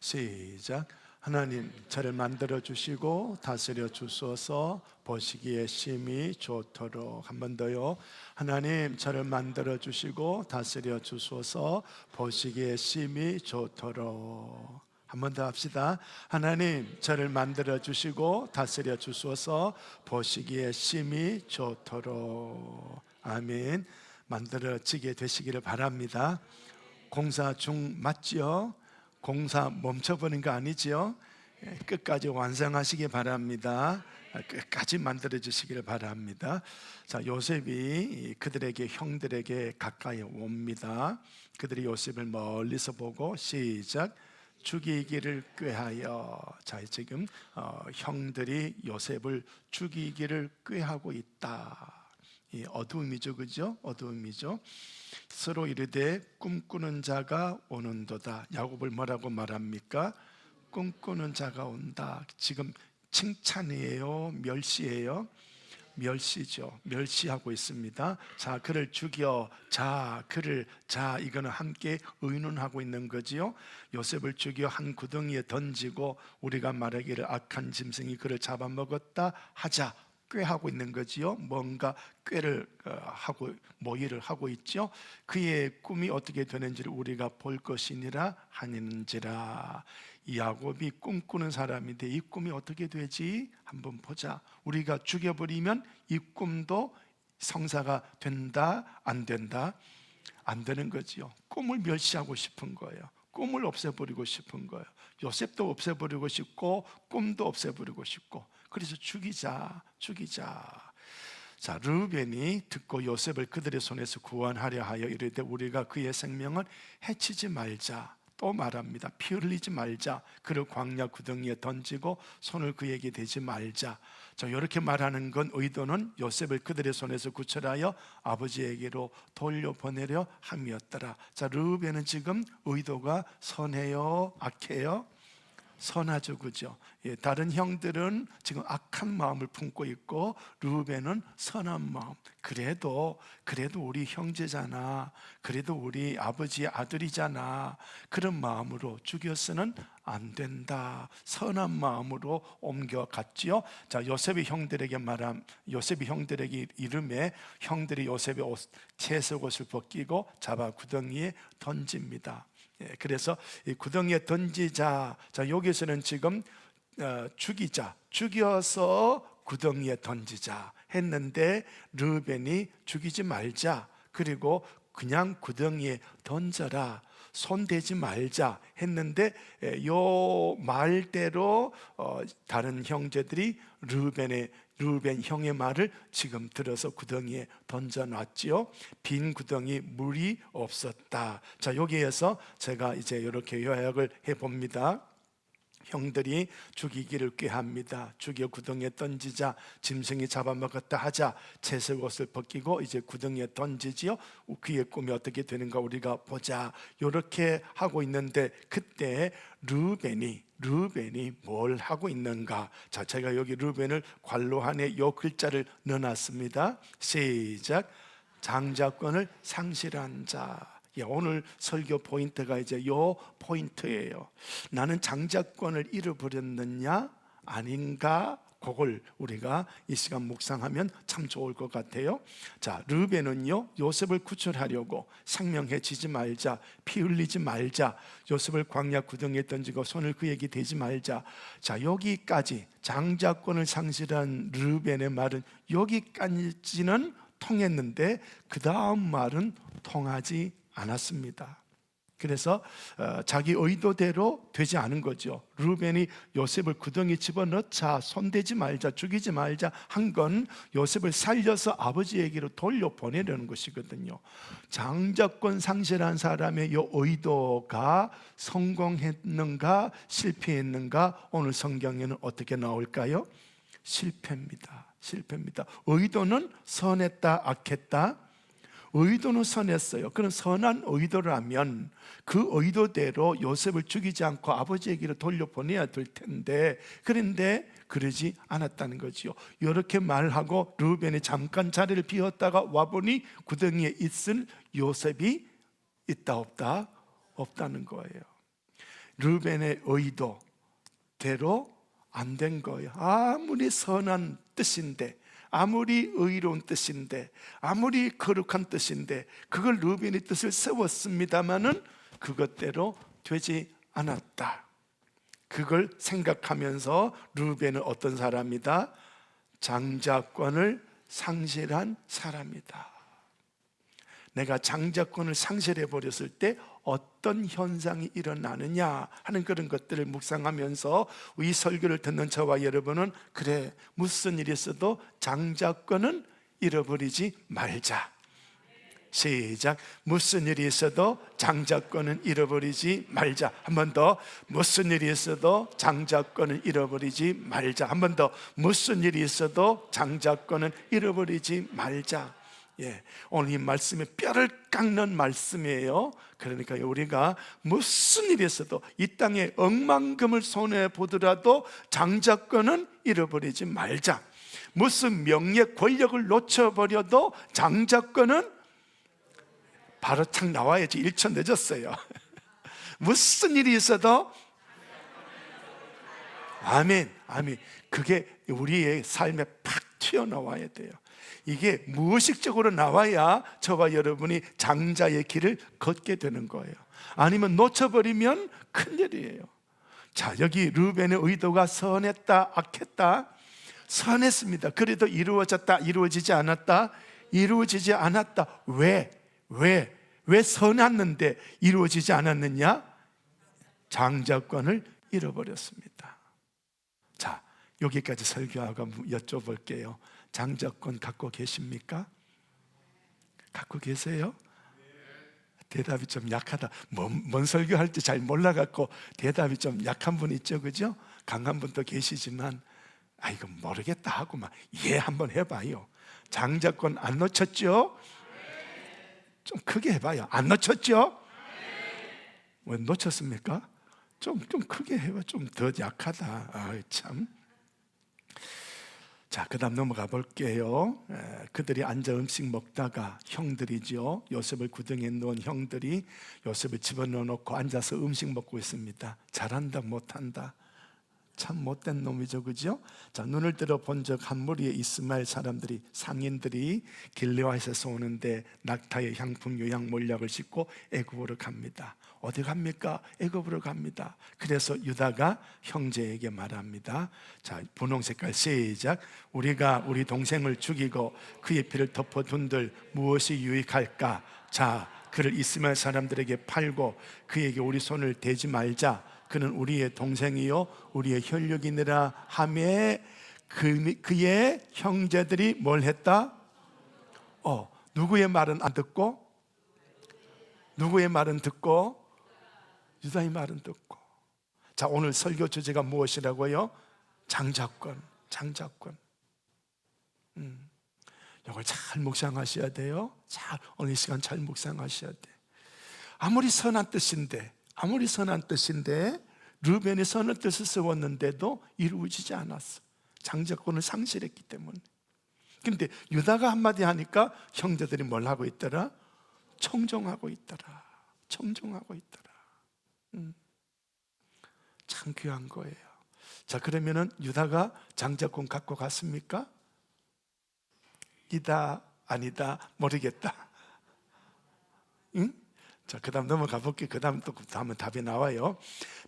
시작. 하나님, 저를 만들어 주시고 다스려 주소서. 보시기에 심히 좋도록. 한 번 더요. 하나님, 저를 만들어 주시고 다스려 주소서. 보시기에 심히 좋도록. 한 번 더 합시다. 하나님, 저를 만들어 주시고 다스려 주소서. 보시기에 심히 좋도록. 아멘. 만들어지게 되시기를 바랍니다. 공사 중 맞지요? 공사 멈춰버린 거 아니지요? 끝까지 완성하시기 바랍니다. 끝까지 만들어 주시기를 바랍니다. 자, 요셉이 그들에게, 형들에게 가까이 옵니다. 그들이 요셉을 멀리서 보고 시작. 죽이기를 꾀하여. 자, 지금 형들이 요셉을 죽이기를 꾀하고 있다. 이 어두움이죠, 그죠? 어두움이죠. 서로 이르되 꿈꾸는 자가 오는도다. 야곱을 뭐라고 말합니까? 꿈꾸는 자가 온다. 지금 칭찬이에요, 멸시예요? 멸시죠. 멸시하고 있습니다. 자, 그를 죽여. 자, 그를. 자, 이거는 함께 의논하고 있는 거지요. 요셉을 죽여 한 구덩이에 던지고 우리가 말하기를 악한 짐승이 그를 잡아먹었다 하자. 꾀하고 있는 거지요. 뭔가 꾀를 하고 모의를 하고 있죠. 그의 꿈이 어떻게 되는지를 우리가 볼 것이니라 하는지라. 이 야곱이 꿈꾸는 사람인데 이 꿈이 어떻게 되지? 한번 보자. 우리가 죽여버리면 이 꿈도 성사가 된다, 안 된다? 안 되는 거지요. 꿈을 멸시하고 싶은 거예요. 꿈을 없애버리고 싶은 거예요. 요셉도 없애버리고 싶고 꿈도 없애버리고 싶고, 그래서 죽이자. 자, 르우벤이 듣고 요셉을 그들의 손에서 구원하려 하여 이르되 우리가 그의 생명을 해치지 말자. 또 말합니다. 피 흘리지 말자. 그를 광야 구덩이에 던지고 손을 그에게 대지 말자. 자, 이렇게 말하는 건 의도는 요셉을 그들의 손에서 구출하여 아버지에게로 돌려보내려 함이었더라. 자, 르우벤은 지금 의도가 선해요, 악해요? 선하죠, 그죠? 예, 다른 형들은 지금 악한 마음을 품고 있고 르우벤은 선한 마음. 그래도 우리 형제잖아. 그래도 우리 아버지의 아들이잖아. 그런 마음으로 죽여서는 안 된다. 선한 마음으로 옮겨갔지요. 자, 요셉이 형들에게 이름에 형들이 요셉의 채색 옷을 벗기고 잡아 구덩이에 던집니다. 그래서 이 구덩이에 던지자. 자, 여기서는 지금 죽여서 구덩이에 던지자 했는데 르우벤이 죽이지 말자, 그리고 그냥 구덩이에 던져라, 손 대지 말자 했는데 요 말대로 다른 형제들이 르우벤 형의 말을 지금 들어서 구덩이에 던져놨지요. 빈 구덩이, 물이 없었다. 자, 여기에서 제가 이제 이렇게 요약을 해봅니다. 형들이 죽이기를 꾀합니다. 죽여 구덩이에 던지자. 짐승이 잡아먹었다 하자. 채색 옷을 벗기고 이제 구덩이에 던지지요. 그의 꿈이 어떻게 되는가 우리가 보자. 이렇게 하고 있는데 그때 르우벤이 뭘 하고 있는가? 자, 제가 여기 르우벤을 괄호 안에 요 글자를 넣어놨습니다. 시작. 장자권을 상실한 자. 오늘 설교 포인트가 이제 요 포인트예요. 나는 장자권을 잃어버렸느냐 아닌가, 그걸 우리가 이 시간 묵상하면 참 좋을 것 같아요. 자, 르우벤은요, 요셉을 구출하려고 생명해치지 말자, 피 흘리지 말자, 요셉을 광야 구덩이에 던지고 손을 그에게 대지 말자. 자, 여기까지 장자권을 상실한 르우벤의 말은 여기까지는 통했는데 그 다음 말은 통하지 않았습니다. 그래서 자기 의도대로 되지 않은 거죠. 르우벤이 요셉을 구덩이에 집어넣자, 손대지 말자, 죽이지 말자 한 건 요셉을 살려서 아버지에게로 돌려보내려는 것이거든요. 장자권 상실한 사람의 이 의도가 성공했는가 실패했는가, 오늘 성경에는 어떻게 나올까요? 실패입니다. 의도는 선했다, 악했다? 의도는 선했어요. 그런 선한 의도라면 그 의도대로 요셉을 죽이지 않고 아버지에게로 돌려보내야 될 텐데, 그런데 그러지 않았다는 거지요. 이렇게 말하고 르우벤이 잠깐 자리를 비웠다가 와보니 구덩이에 있을 요셉이 있다 없다? 없다는 거예요. 르벤의 의도대로 안 된 거예요. 아무리 선한 뜻인데, 아무리 의로운 뜻인데, 아무리 거룩한 뜻인데, 그걸 르벤의 뜻을 세웠습니다마는 그것대로 되지 않았다. 그걸 생각하면서 르벤은 어떤 사람이다? 장자권을 상실한 사람이다. 내가 장자권을 상실해 버렸을 때 어떤 현상이 일어나느냐 하는 그런 것들을 묵상하면서 이 설교를 듣는 저와 여러분은, 그래, 무슨 일이 있어도 장자권은 잃어버리지 말자. 시작. 무슨 일이 있어도 장자권은 잃어버리지 말자. 한 번 더. 무슨 일이 있어도 장자권은 잃어버리지 말자. 한 번 더. 무슨 일이 있어도 장자권은 잃어버리지 말자. 예, 오늘 이 말씀이 뼈를 깎는 말씀이에요. 그러니까 우리가 무슨 일이 있어도 이 땅에 억만금을 손해 보더라도 장자권은 잃어버리지 말자. 무슨 명예 권력을 놓쳐버려도 장자권은 바로 탁 나와야지. 1초 늦었어요. 무슨 일이 있어도, 아멘, 아멘. 그게 우리의 삶에 팍 튀어나와야 돼요. 이게 무의식적으로 나와야 저와 여러분이 장자의 길을 걷게 되는 거예요. 아니면 놓쳐버리면 큰일이에요. 자, 여기 르벤의 의도가 선했다, 악했다? 선했습니다. 그래도 이루어졌다, 이루어지지 않았다? 이루어지지 않았다. 왜 선했는데 이루어지지 않았느냐? 장자권을 잃어버렸습니다. 자, 여기까지 설교하고 여쭤볼게요. 장자권 갖고 계십니까? 갖고 계세요? 대답이 좀 약하다. 뭔 설교할지 잘 몰라갖고 대답이 좀 약한 분 있죠, 그죠? 강한 분도 계시지만, 이거 모르겠다 하고 막 한번 해봐요. 장자권 안 놓쳤죠? 좀 크게 해봐요. 안 놓쳤죠? 왜 놓쳤습니까? 좀 크게 해봐. 좀 더 약하다. 참. 자, 그 다음 넘어가 볼게요. 그들이 앉아 음식 먹다가 형들이죠, 요셉을 구덩이에 넣은 형들이 요셉을 집어넣어 놓고 앉아서 음식 먹고 있습니다. 잘한다 못한다? 참 못된 놈이죠, 그죠? 자, 눈을 들어 본 적 한 무리의 이스마엘 사람들이, 상인들이 길르앗에서 오는데 낙타의 향품 유향 몰약을 싣고 애굽으로 갑니다. 어디 갑니까? 애굽으로 갑니다. 그래서 유다가 형제에게 말합니다. 자, 분홍 색깔 시작. 우리가 우리 동생을 죽이고 그의 피를 덮어둔들 무엇이 유익할까? 자, 그를 이스마엘 사람들에게 팔고 그에게 우리 손을 대지 말자. 그는 우리의 동생이요 우리의 혈육이니라 하매 그의 형제들이 뭘 했다? 누구의 말은 안 듣고? 누구의 말은 듣고? 유다의 말은 듣고. 자, 오늘 설교 주제가 무엇이라고요? 장자권. 이걸 잘 묵상하셔야 돼요. 오늘 이 시간 잘 묵상하셔야 돼. 아무리 선한 뜻인데 르벤이 선한 뜻을 세웠는데도 이루어지지 않았어. 장자권을 상실했기 때문에. 그런데 유다가 한마디 하니까 형제들이 뭘 하고 있더라? 청종하고 있더라. 참 귀한 거예요. 자, 그러면은 유다가 장자권 갖고 갔습니까? 이다 아니다 모르겠다. 응? 자, 그 다음 넘어가 볼게요. 그 다음은 답이 나와요.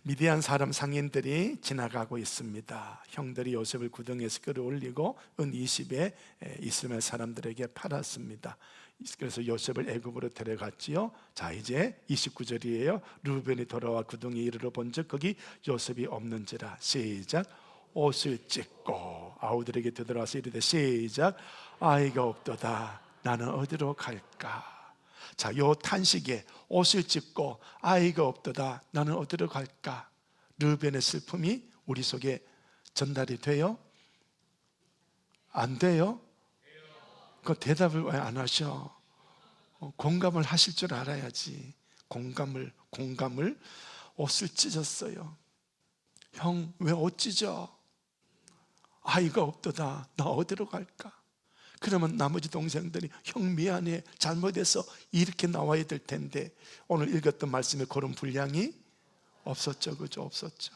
미디안 사람 상인들이 지나가고 있습니다. 형들이 요셉을 구덩이에서 끌어올리고 은 20에 이스라엘 사람들에게 팔았습니다. 그래서 요셉을 애굽으로 데려갔지요. 자, 이제 29절이에요. 르벤이 돌아와 구덩이에 이르러 본즉 거기 요셉이 없는지라. 시작. 옷을 찢고 아우들에게 되돌아와서 이르되 시작. 아이가 없도다. 나는 어디로 갈까? 자, 요 탄식에 옷을 찢고 아이가 없도다. 나는 어디로 갈까? 르벤의 슬픔이 우리 속에 전달이 돼요? 안 돼요? 그 대답을 왜 안 하셔? 공감을 하실 줄 알아야지. 공감을. 옷을 찢었어요. 형, 왜 옷 찢어? 아이가 없도다. 나 어디로 갈까? 그러면 나머지 동생들이 형 미안해, 잘못해서 이렇게 나와야 될 텐데 오늘 읽었던 말씀의 그런 분량이 없었죠, 그죠? 없었죠.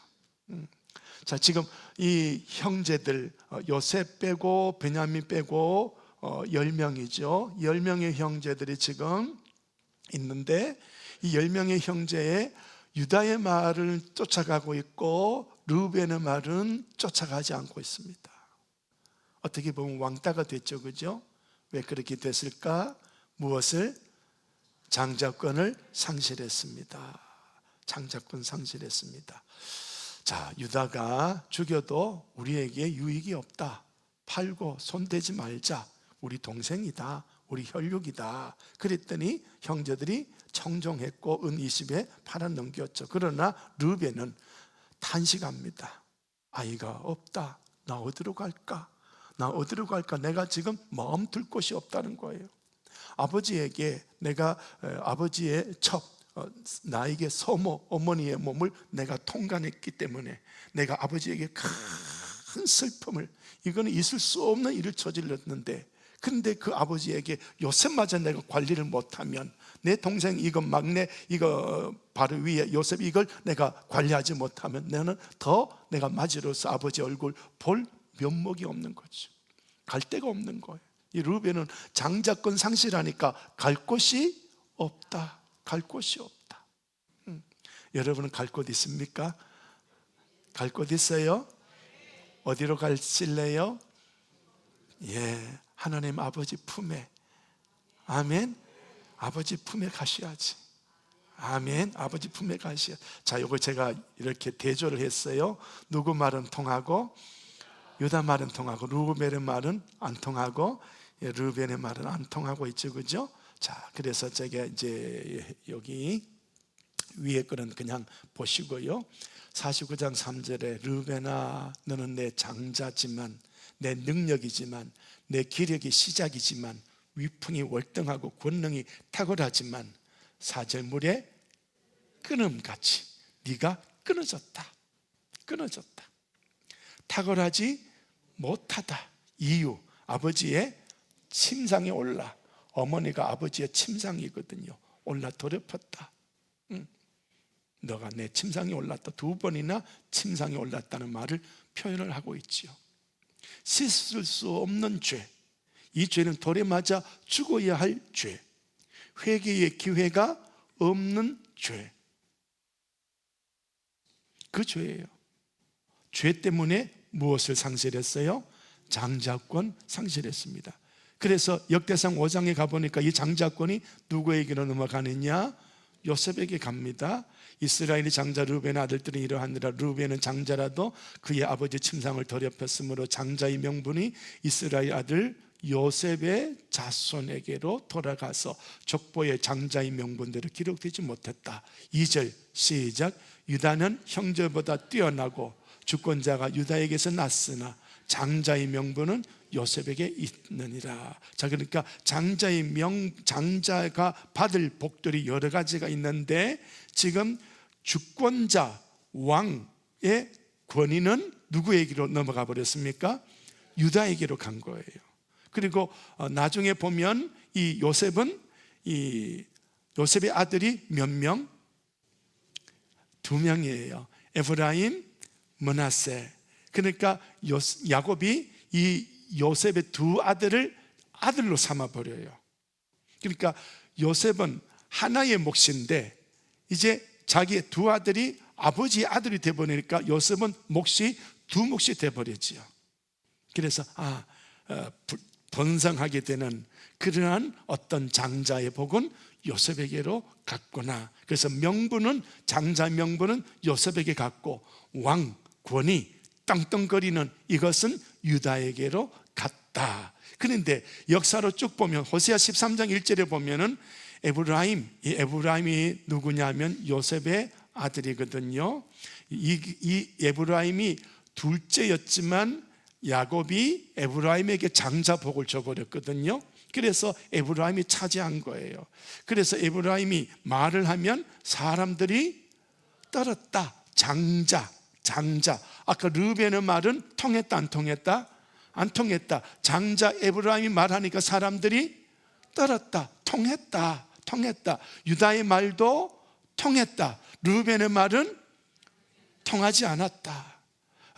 자, 지금 이 형제들 요셉 빼고 베냐민 빼고 10명이죠. 10명의 형제들이 지금 있는데 이 10명의 형제의 유다의 말을 쫓아가고 있고 르우벤의 말은 쫓아가지 않고 있습니다. 어떻게 보면 왕따가 됐죠, 그죠? 왜 그렇게 됐을까? 무엇을? 장자권을 상실했습니다. 장자권 상실했습니다. 자, 유다가 죽여도 우리에게 유익이 없다. 팔고 손대지 말자. 우리 동생이다. 우리 혈육이다. 그랬더니 형제들이 청종했고 은 20에 팔아 넘겼죠. 그러나 르벤은 탄식합니다. 아이가 없다. 나 어디로 갈까? 나 어디로 갈까? 내가 지금 마음 둘 곳이 없다는 거예요. 아버지에게 내가 아버지의 첩, 나에게 서모, 어머니의 몸을 내가 통과했기 때문에 내가 아버지에게 큰 슬픔을, 이거는 있을 수 없는 일을 저질렀는데, 근데 그 아버지에게 요셉마저 내가 관리를 못하면, 내 동생 이거 막내 이거 바로 위에 요셉 이걸 내가 관리하지 못하면 나는 더 내가 맞이로서 아버지 얼굴 볼 면목이 없는 거죠. 갈 데가 없는 거예요. 이 르벤은 장자권 상실하니까 갈 곳이 없다. 갈 곳이 없다. 여러분은 갈 곳 있습니까? 갈 곳 있어요? 어디로 가실래요? 예, 하나님 아버지 품에. 아멘. 아버지 품에 가셔야지. 아멘. 아버지 품에 가셔야. 자, 요거 제가 이렇게 대조를 했어요. 누구 말은 통하고 유다 말은 통하고 르우벤의 말은 안 통하고 르우벤의 말은 안 통하고 있죠, 그죠? 자, 그래서 제가 이제 여기 위에 거는 그냥 보시고요. 49장 3절에 르우벤아, 너는 내 장자지만, 내 능력이지만, 내 기력이 시작이지만, 위풍이 월등하고 권능이 탁월하지만 4절 물에 끊음같이 네가 끊어졌다. 끊어졌다. 탁월하지 못하다. 이유, 아버지의 침상에 올라, 어머니가 아버지의 침상이거든요. 올라 더럽혔다. 너가 내 침상에 올랐다. 2번이나 침상에 올랐다는 말을 표현을 하고 있지요. 씻을 수 없는 죄, 이 죄는 돌에 맞아 죽어야 할 죄, 회개의 기회가 없는 죄, 그 죄예요. 죄 때문에 무엇을 상실했어요? 장자권 상실했습니다. 그래서 역대상 5장에 가보니까 이 장자권이 누구에게로 넘어가느냐? 요셉에게 갑니다. 이스라엘의 장자 르우벤의 아들들은 이러하니라. 르우벤은 장자라도 그의 아버지 침상을 더럽혔으므로 장자의 명분이 이스라엘 아들 요셉의 자손에게로 돌아가서 족보의 장자의 명분대로 기록되지 못했다. 2절 시작. 유다는 형제보다 뛰어나고 주권자가 유다에게서 났으나 장자의 명분은 요셉에게 있느니라. 자, 그러니까 장자가 받을 복들이 여러 가지가 있는데 지금 주권자 왕의 권위는 누구에게로 넘어가 버렸습니까? 유다에게로 간 거예요. 그리고 나중에 보면 이 요셉은 요셉의 아들이 몇 명? 2명이에요. 에브라임, 므낫세. 그러니까 야곱이 이 요셉의 2 아들을 아들로 삼아 버려요. 그러니까 요셉은 하나의 몫인데 이제 자기의 2 아들이 아버지의 아들이 돼 버리니까 요셉은 몫이 2 몫이 돼 버리지요. 그래서 번성하게 되는 그러한 어떤 장자의 복은 요셉에게로 갔구나. 그래서 명분은, 장자 명분은 요셉에게 갔고 왕 권위, 땅덩거리는 이것은 유다에게로 갔다. 그런데 역사로 쭉 보면 호세아 13장 1절에 보면은 이 에브라임이 누구냐면 요셉의 아들이거든요. 이 에브라임이 둘째였지만 야곱이 에브라임에게 장자복을 줘버렸거든요. 그래서 에브라임이 차지한 거예요. 그래서 에브라임이 말을 하면 사람들이 떨었다. 장자. 아까 르벤의 말은 통했다, 안 통했다? 안 통했다. 장자 에브라임이 말하니까 사람들이 떨었다. 통했다. 유다의 말도 통했다. 르벤의 말은 통하지 않았다.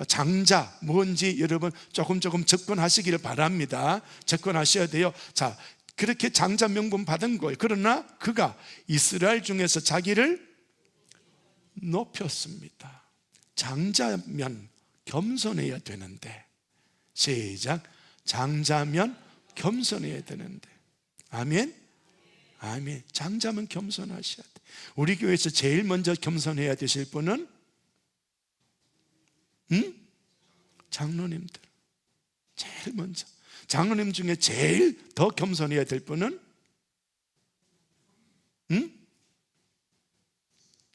장자 뭔지 여러분 조금 접근하시기를 바랍니다. 접근하셔야 돼요. 자, 그렇게 장자 명분 받은 거예요. 그러나 그가 이스라엘 중에서 자기를 높였습니다. 장자면 겸손해야 되는데, 시작. 장자면 겸손해야 되는데. 아멘. 아멘. 장자면 겸손하셔야 돼. 우리 교회에서 제일 먼저 겸손해야 되실 분은 장로님들. 제일 먼저. 장로님 중에 제일 더 겸손해야 될 분은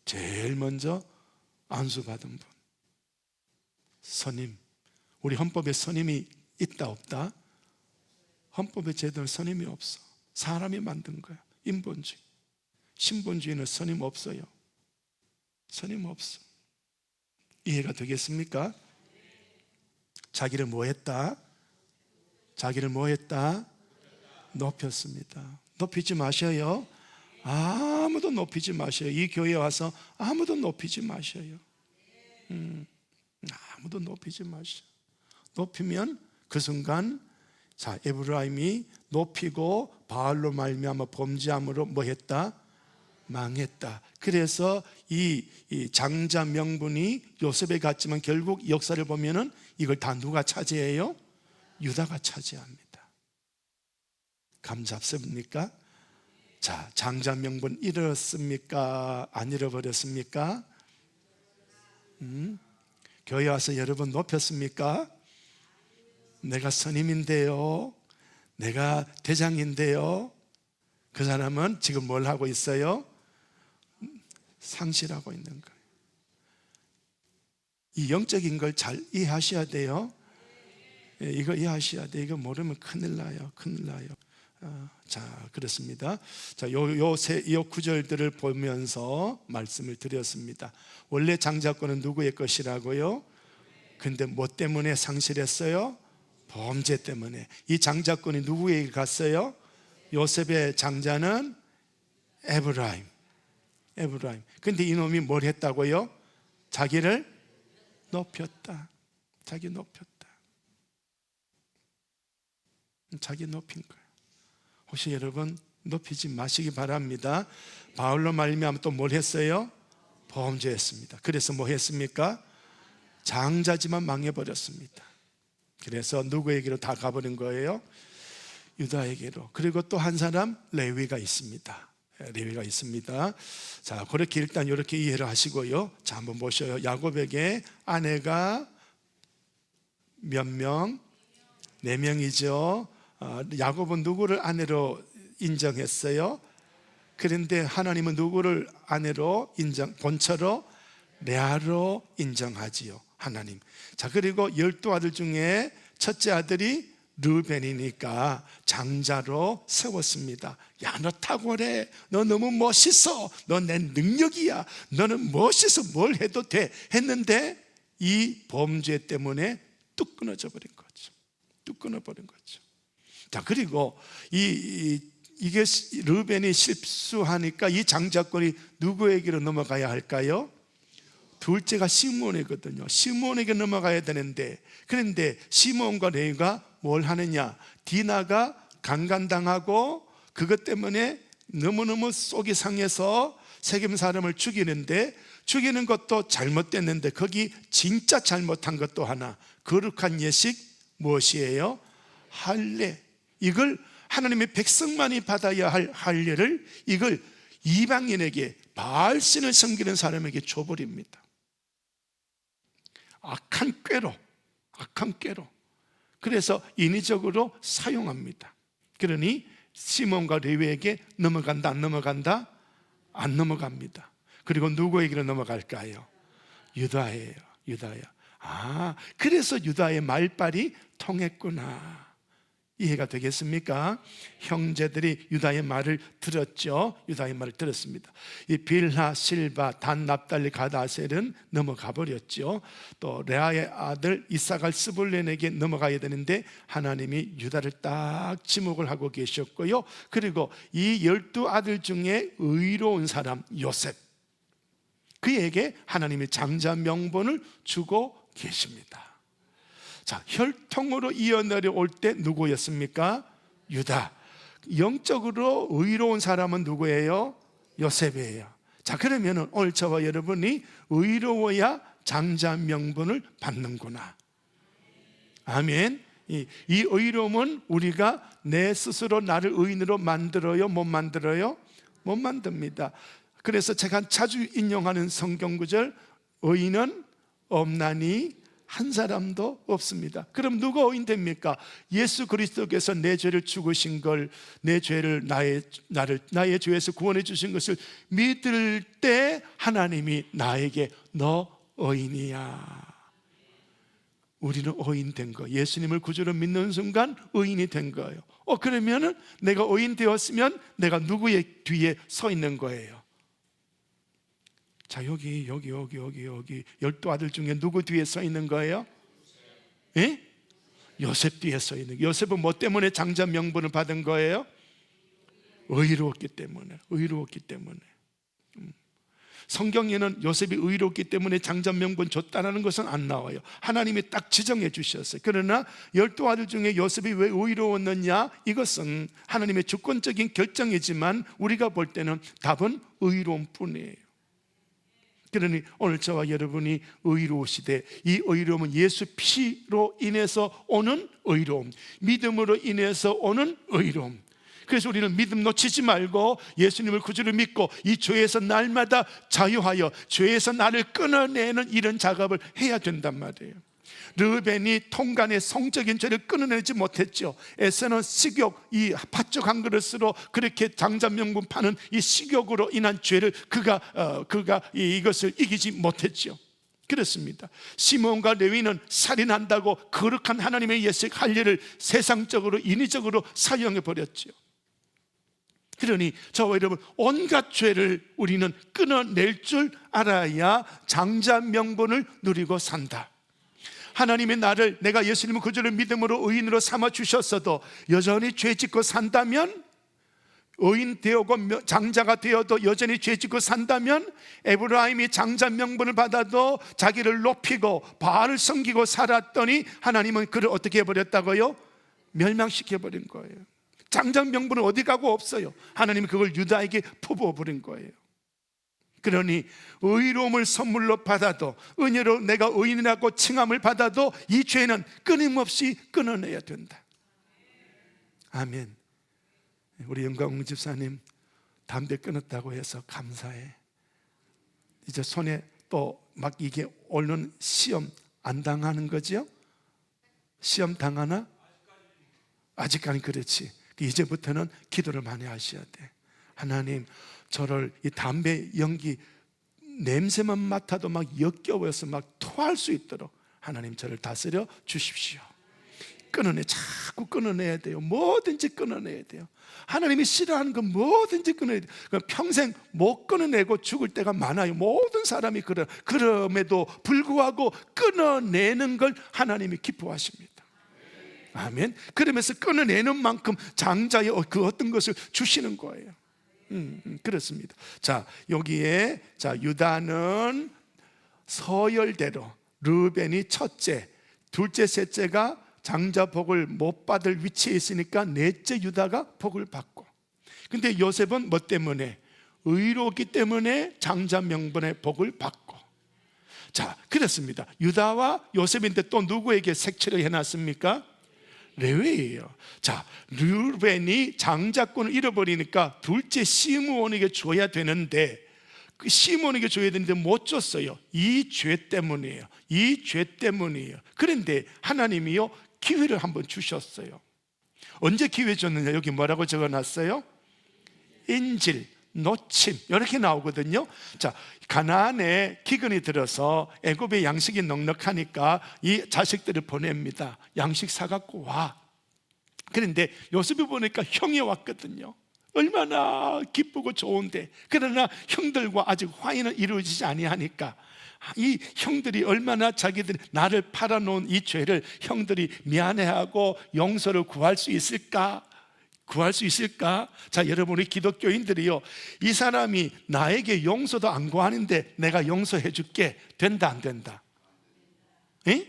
제일 먼저 안수받은 분, 선임. 우리 헌법에 선임이 있다 없다? 헌법의 제도는 선임이 없어. 사람이 만든 거야. 인본주의. 신본주의는 선임 없어요. 선임 없어. 이해가 되겠습니까? 자기를 뭐 했다? 자기를 뭐 했다? 높였습니다. 높이지 마셔요. 아무도 높이지 마셔요. 이 교회에 와서 아무도 높이지 마셔요. 아무도 높이지 마셔요. 높이면 그 순간, 자, 에브라임이 높이고 바알로 말미암아 범죄함으로 뭐 했다? 망했다. 그래서 이 장자 명분이 요셉에 갔지만 결국 역사를 보면은 이걸 다 누가 차지해요? 유다가 차지합니다. 감 잡습니까? 자, 장자 명분 잃었습니까? 안 잃어버렸습니까? 교회 와서 여러분 높였습니까? 내가 선임인데요, 내가 대장인데요. 그 사람은 지금 뭘 하고 있어요? 상실하고 있는 거예요. 이 영적인 걸 잘 이해하셔야 돼요. 이거 이해하셔야 돼요. 이거 모르면 큰일 나요. 큰일 나요. 자, 그렇습니다. 자, 요 구절들을 보면서 말씀을 드렸습니다. 원래 장자권은 누구의 것이라고요? 근데 뭐 때문에 상실했어요? 범죄 때문에. 이 장자권이 누구에게 갔어요? 요셉의 장자는 에브라임. 근데 이놈이 뭘 했다고요? 자기를 높였다. 자기 높였다. 자기 높인 거예요. 혹시 여러분 높이지 마시기 바랍니다. 바울로 말미암아 또 뭘 했어요? 범죄했습니다. 그래서 뭐 했습니까? 장자지만 망해버렸습니다. 그래서 누구에게로 다 가버린 거예요? 유다에게로. 그리고 또 한 사람 레위가 있습니다. 레위가 있습니다. 자, 그렇게 일단 이렇게 이해를 하시고요. 자, 한번 보셔요. 야곱에게 아내가 몇 명? 4명이죠. 야곱은 누구를 아내로 인정했어요? 그런데 하나님은 누구를 아내로 본처로? 레아로 인정하지요. 하나님. 자, 그리고 12아들 중에 첫째 아들이 르벤이니까 장자로 세웠습니다. 야, 너 탁월해. 너 너무 멋있어. 너 내 능력이야. 너는 멋있어. 뭘 해도 돼. 했는데 이 범죄 때문에 뚝 끊어져 버린 거죠. 뚝 끊어버린 거죠. 자, 그리고 이게 르벤이 실수하니까 이 장자권이 누구에게로 넘어가야 할까요? 둘째가 시몬이거든요. 시몬에게 넘어가야 되는데, 그런데 시몬과 레위가 뭘 하느냐? 디나가 강간당하고 그것 때문에 너무너무 속이 상해서 세겜 사람을 죽이는데, 죽이는 것도 잘못됐는데 거기 진짜 잘못한 것도 하나, 거룩한 예식 무엇이에요? 할례. 이걸 하나님의 백성만이 받아야 할 할례를 이걸 이방인에게, 바알신을 섬기는 사람에게 줘버립니다. 악한 꾀로. 그래서 인위적으로 사용합니다. 그러니 시몬과 레위에게 넘어간다, 안 넘어간다? 안 넘어갑니다. 그리고 누구에게로 넘어갈까요? 유다예요. 그래서 유다의 말빨이 통했구나. 이해가 되겠습니까? 형제들이 유다의 말을 들었죠. 유다의 말을 들었습니다. 이 빌하, 실바, 단, 납달리, 갓, 아셀은 넘어가 버렸죠. 또 레아의 아들 이사갈, 스불렌에게 넘어가야 되는데 하나님이 유다를 딱 지목을 하고 계셨고요. 그리고 이 12아들 중에 의로운 사람 요셉, 그에게 하나님이 장자 명분을 주고 계십니다. 자, 혈통으로 이어내려올 때 누구였습니까? 유다. 영적으로 의로운 사람은 누구예요? 요셉이에요. 자, 그러면 오늘 저와 여러분이 의로워야 장자 명분을 받는구나. 아멘. 이 의로움은 우리가 내 스스로 나를 의인으로 만들어요? 못 만들어요? 못 만듭니다. 그래서 제가 자주 인용하는 성경 구절, 의인은 없나니 한 사람도 없습니다. 그럼 누가 의인 됩니까? 예수 그리스도께서 내 죄를 죽으신 걸, 내 죄를 나의 죄에서 구원해 주신 것을 믿을 때 하나님이 나에게 너 의인이야. 우리는 의인 된 거. 예수님을 구주로 믿는 순간 의인이 된 거예요. 그러면은 내가 의인 되었으면 내가 누구의 뒤에 서 있는 거예요? 자, 여기 12 아들 중에 누구 뒤에 서 있는 거예요? 예? 요셉 뒤에 서 있는 거예요. 요셉은 뭐 때문에 장자 명분을 받은 거예요? 의로웠기 때문에. 성경에는 요셉이 의롭기 때문에 장자 명분 줬다는 것은 안 나와요. 하나님이 딱 지정해 주셨어요. 그러나 12 아들 중에 요셉이 왜 의로웠느냐? 이것은 하나님의 주권적인 결정이지만 우리가 볼 때는 답은 의로움 뿐이에요. 그러니 오늘 저와 여러분이 의로우시되, 이 의로움은 예수 피로 인해서 오는 의로움, 믿음으로 인해서 오는 의로움. 그래서 우리는 믿음 놓치지 말고 예수님을 구주로 믿고 이 죄에서 날마다 자유하여 죄에서 나를 끊어내는 이런 작업을 해야 된단 말이에요. 르벤이 통간의 성적인 죄를 끊어내지 못했죠. 에서는 식욕, 이 팥죽 한 그릇으로 그렇게 장자명분 파는 이 식욕으로 인한 죄를 그가 이것을 이기지 못했죠. 그렇습니다. 시몬과 레위는 살인한다고 거룩한 하나님의 예식 할 일을 세상적으로 인위적으로 사용해 버렸죠. 그러니 저와 여러분, 온갖 죄를 우리는 끊어낼 줄 알아야 장자 명분을 누리고 산다. 하나님의 나를, 내가 예수님을 구주를 믿음으로 의인으로 삼아 주셨어도 여전히 죄짓고 산다면, 의인 되고 장자가 되어도 여전히 죄짓고 산다면, 에브라임이 장자 명분을 받아도 자기를 높이고 바알을 섬기고 살았더니 하나님은 그를 어떻게 해버렸다고요? 멸망시켜버린 거예요. 장자 명분은 어디 가고 없어요. 하나님이 그걸 유다에게 퍼부어버린 거예요. 그러니 의로움을 선물로 받아도, 은혜로 내가 의인이라고 칭함을 받아도 이 죄는 끊임없이 끊어내야 된다. 아멘. 우리 영광 집사님 담배 끊었다고 해서 감사해. 이제 손에 또 막 이게 오는 시험 안 당하는 거죠? 시험 당하나? 아직까지 그렇지. 이제부터는 기도를 많이 하셔야 돼. 하나님, 저를 이 담배 연기 냄새만 맡아도 막 역겨워서 막 토할 수 있도록 하나님 저를 다스려 주십시오. 자꾸 끊어내야 돼요. 뭐든지 끊어내야 돼요. 하나님이 싫어하는 건 뭐든지 끊어야 돼요. 평생 못 끊어내고 죽을 때가 많아요. 모든 사람이 그럼에도 불구하고 끊어내는 걸 하나님이 기뻐하십니다. 아멘. 그러면서 끊어내는 만큼 장자의 그 어떤 것을 주시는 거예요. 그렇습니다. 자, 여기에 유다는 서열대로 르벤이 첫째, 둘째, 셋째가 장자 복을 못 받을 위치에 있으니까 넷째 유다가 복을 받고, 근데 요셉은 뭐 때문에? 의롭기 때문에 장자 명분의 복을 받고. 자, 그렇습니다. 유다와 요셉인데 또 누구에게 색칠을 해놨습니까? 레위예요. 자, 르벤이 장자권을 잃어버리니까 둘째 시므온에게 줘야 되는데, 그 시므온에게 줘야 되는데 못 줬어요. 이 죄 때문이에요. 그런데 하나님이요, 기회를 한번 주셨어요. 언제 기회 줬느냐? 여기 뭐라고 적어놨어요? 인질, 노침, 이렇게 나오거든요. 자, 가나안에 기근이 들어서 애굽의 양식이 넉넉하니까 이 자식들을 보냅니다. 양식 사갖고 와. 그런데 요셉이 보니까 형이 왔거든요. 얼마나 기쁘고 좋은데, 그러나 형들과 아직 화해는 이루어지지 아니하니까 이 형들이 얼마나 자기들이 나를 팔아놓은 이 죄를 형들이 미안해하고 용서를 구할 수 있을까? 구할 수 있을까? 자, 여러분, 우리 기독교인들이요, 이 사람이 나에게 용서도 안 구하는데 내가 용서해 줄게, 된다 안 된다? 에?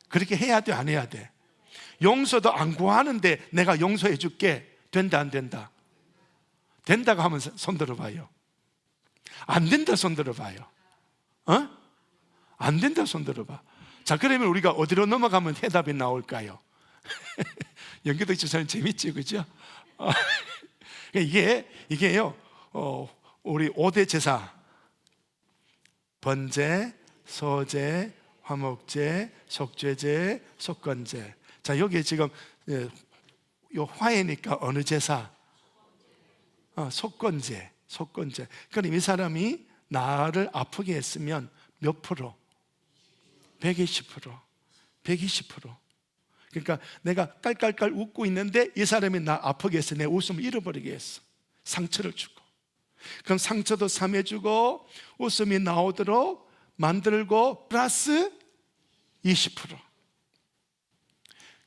그렇게 해야 돼 안 해야 돼? 용서도 안 구하는데 내가 용서해 줄게, 된다 안 된다? 된다고 하면 손 들어봐요. 안 된다 손 들어봐요. 어? 안 된다 손 들어봐. 자, 그러면 우리가 어디로 넘어가면 해답이 나올까요? 연기도 주사는 재밌지, 그죠? 이게요, 우리 5대 제사, 번제, 소제, 화목제, 속죄제, 속건제. 자, 여기에 지금 요 화해니까 어느 제사? 속건제, 속건제. 그럼 이 사람이 나를 아프게 했으면 몇 프로? 120%, 120%. 그러니까 내가 깔깔깔 웃고 있는데 이 사람이 나 아프게 했어. 내 웃음을 잃어버리게 했어. 상처를 주고. 그럼 상처도 삼해주고 웃음이 나오도록 만들고 플러스 20%.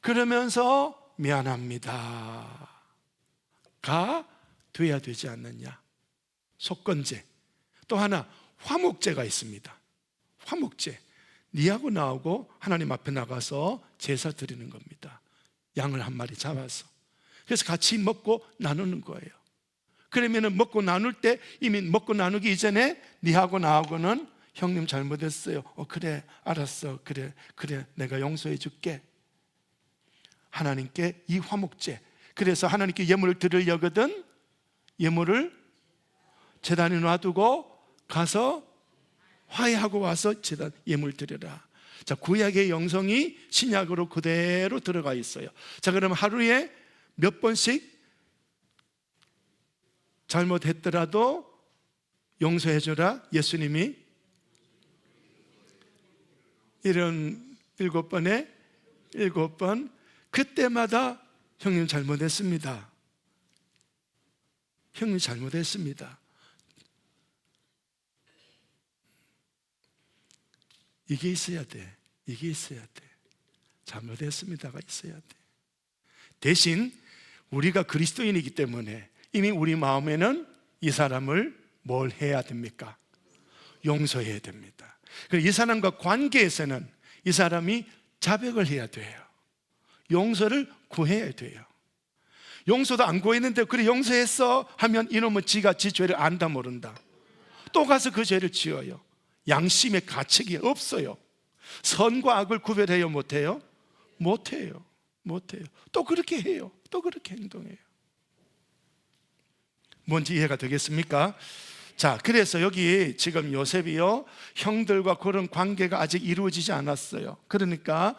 그러면서 미안합니다 가 돼야 되지 않느냐. 속건제. 또 하나 화목제가 있습니다. 화목제. 니하고 나하고 하나님 앞에 나가서 제사 드리는 겁니다. 양을 한 마리 잡아서. 그래서 같이 먹고 나누는 거예요. 그러면은 먹고 나눌 때 이미 먹고 나누기 이전에 니하고 나하고는 형님 잘못했어요. 그래, 알았어. 그래, 내가 용서해 줄게. 하나님께 이 화목제. 그래서 하나님께 예물을 드리려거든 예물을 제단에 놔두고 가서 화해하고 와서 제단 예물 드려라. 자, 구약의 영성이 신약으로 그대로 들어가 있어요. 자, 그럼 하루에 몇 번씩 잘못했더라도 용서해 주라. 예수님이 77번에 7번. 그때마다 형님 잘못했습니다. 형님 잘못했습니다. 이게 있어야 돼. 이게 있어야 돼. 잘못했습니다가 있어야 돼. 대신 우리가 그리스도인이기 때문에 이미 우리 마음에는 이 사람을 뭘 해야 됩니까? 용서해야 됩니다. 그래서 이 사람과 관계에서는 이 사람이 자백을 해야 돼요. 용서를 구해야 돼요. 용서도 안 구했는데 그래 용서했어 하면 이놈은 지가 지 죄를 안다 모른다. 또 가서 그 죄를 지어요. 양심의 가책이 없어요. 선과 악을 구별해요 못해요? 못해요. 또 그렇게 해요. 또 그렇게 행동해요. 뭔지 이해가 되겠습니까? 자, 그래서 여기 지금 요셉이요, 형들과 그런 관계가 아직 이루어지지 않았어요. 그러니까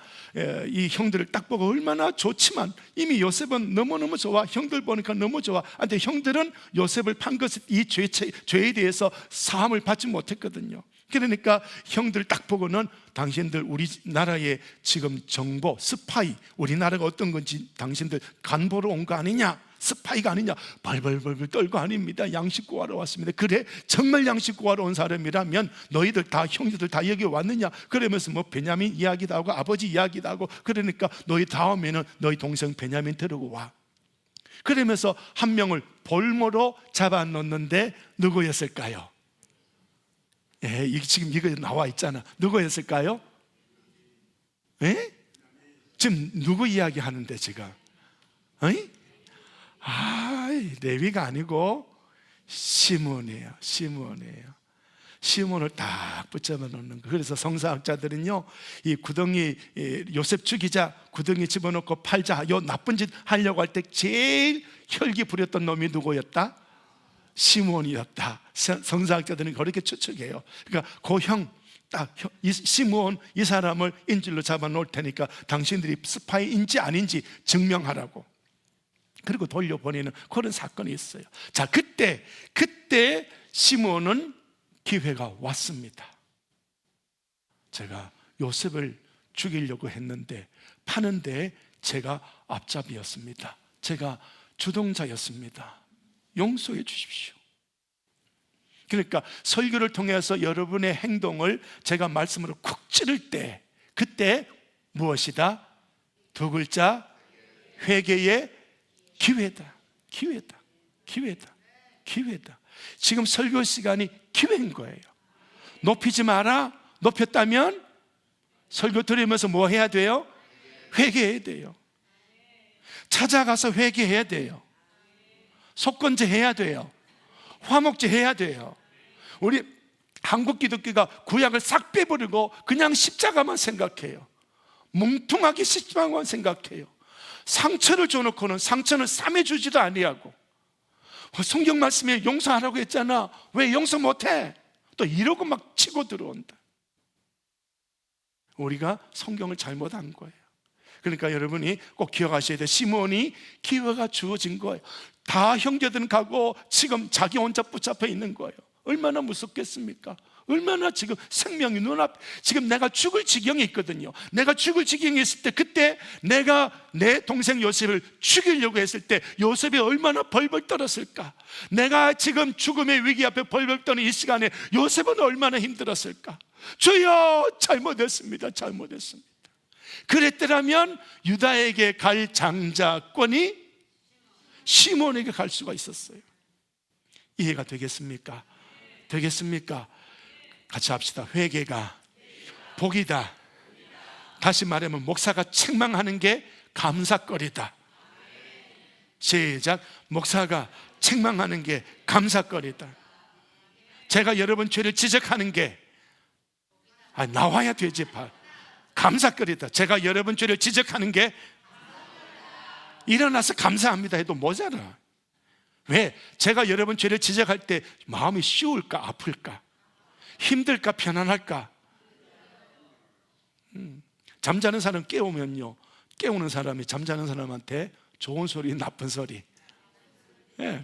이 형들을 딱 보고 얼마나 좋지만 이미 요셉은 너무너무 좋아. 형들 보니까 너무 좋아. 근데 형들은 요셉을 판 것을 이 죄에 대해서 사함을 받지 못했거든요. 그러니까 형들 딱 보고는 당신들 우리나라의 지금 정보, 스파이, 우리나라가 어떤 건지 당신들 간보러 온 거 아니냐, 스파이가 아니냐, 발발발발 떨고 아닙니다. 양식 구하러 왔습니다. 그래, 정말 양식 구하러 온 사람이라면 너희들 다 형제들 다 여기 왔느냐? 그러면서 뭐 베냐민 이야기도 하고 아버지 이야기도 하고, 그러니까 너희 다음에는 너희 동생 베냐민 데리고 와. 그러면서 한 명을 볼모로 잡아놓는데 누구였을까요? 지금 이거 나와 있잖아. 누구였을까요? 지금 누구 이야기 하는데 지금? 레위가 아니고 시몬이에요. 시몬을 딱 붙잡아 놓는 거. 그래서 성사학자들은요, 이 구덩이 요셉 죽이자, 구덩이 집어넣고 팔자, 요 나쁜 짓 하려고 할 때 제일 혈기 부렸던 놈이 누구였다? 시몬이었다. 성사학자들은 그렇게 추측해요. 그러니까 그 형, 딱 시몬, 이 사람을 인질로 잡아 놓을 테니까 당신들이 스파이인지 아닌지 증명하라고. 그리고 돌려보내는 그런 사건이 있어요. 자, 그때 시몬은 기회가 왔습니다. 제가 요셉을 죽이려고 했는데 파는데 제가 앞잡이였습니다. 제가 주동자였습니다. 용서해 주십시오. 그러니까 설교를 통해서 여러분의 행동을 제가 말씀으로 쿡 찌를 때, 그때 무엇이다? 두 글자, 회개의 기회다, 기회다, 기회다, 기회다. 지금 설교 시간이 기회인 거예요. 높이지 마라. 높였다면 설교 들으면서 뭐 해야 돼요? 회개해야 돼요. 찾아가서 회개해야 돼요. 속건제 해야 돼요. 화목제 해야 돼요. 우리 한국 기독교가 구약을 싹 빼버리고 그냥 십자가만 생각해요. 뭉퉁하게 십자가만 생각해요. 상처를 줘놓고는 상처는 싸매주지도 아니하고, 성경 말씀에 용서하라고 했잖아, 왜 용서 못해? 또 이러고 막 치고 들어온다. 우리가 성경을 잘못한 거예요. 그러니까 여러분이 꼭 기억하셔야 돼요. 시몬이 기회가 주어진 거예요. 다 형제들은 가고 지금 자기 혼자 붙잡혀 있는 거예요. 얼마나 무섭겠습니까? 얼마나 지금 생명이 눈앞, 지금 내가 죽을 지경에 있거든요. 내가 죽을 지경에 있을 때, 그때 내가 내 동생 요셉을 죽이려고 했을 때 요셉이 얼마나 벌벌 떨었을까? 내가 지금 죽음의 위기 앞에 벌벌 떠는 이 시간에 요셉은 얼마나 힘들었을까? 주여, 잘못했습니다, 잘못했습니다. 그랬더라면 유다에게 갈 장자권이 시몬에게 갈 수가 있었어요. 이해가 되겠습니까? 되겠습니까? 같이 합시다. 회개가 복이다. 다시 말하면 목사가 책망하는 게 감사거리다. 시작. 목사가 책망하는 게 감사거리다. 제가 여러분 죄를 지적하는 게 나와야 되지. 감사거리다. 제가 여러분 죄를 지적하는 게 일어나서 감사합니다 해도 모자라. 왜? 제가 여러분 죄를 지적할 때 마음이 쉬울까, 아플까, 힘들까, 편안할까? 잠자는 사람 깨우면요, 깨우는 사람이 잠자는 사람한테 좋은 소리, 나쁜 소리,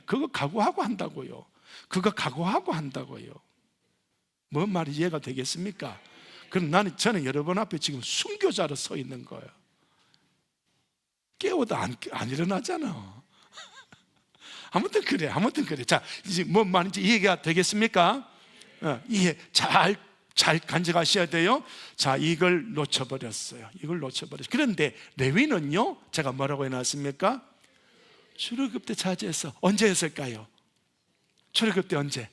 그거 각오하고 한다고요. 그거 각오하고 한다고요. 뭔 말이 이해가 되겠습니까? 그럼 저는 여러분 앞에 지금 순교자로 서 있는 거예요. 깨워도 안 일어나잖아. 아무튼 그래. 자, 이제 뭔 말인지 이해가 되겠습니까? 이해 잘 간직하셔야 돼요. 자, 이걸 놓쳐버렸어요. 그런데 레위는요, 제가 뭐라고 해놨습니까? 출애굽 때 차지해서 언제 했을까요? 출애굽 때 언제?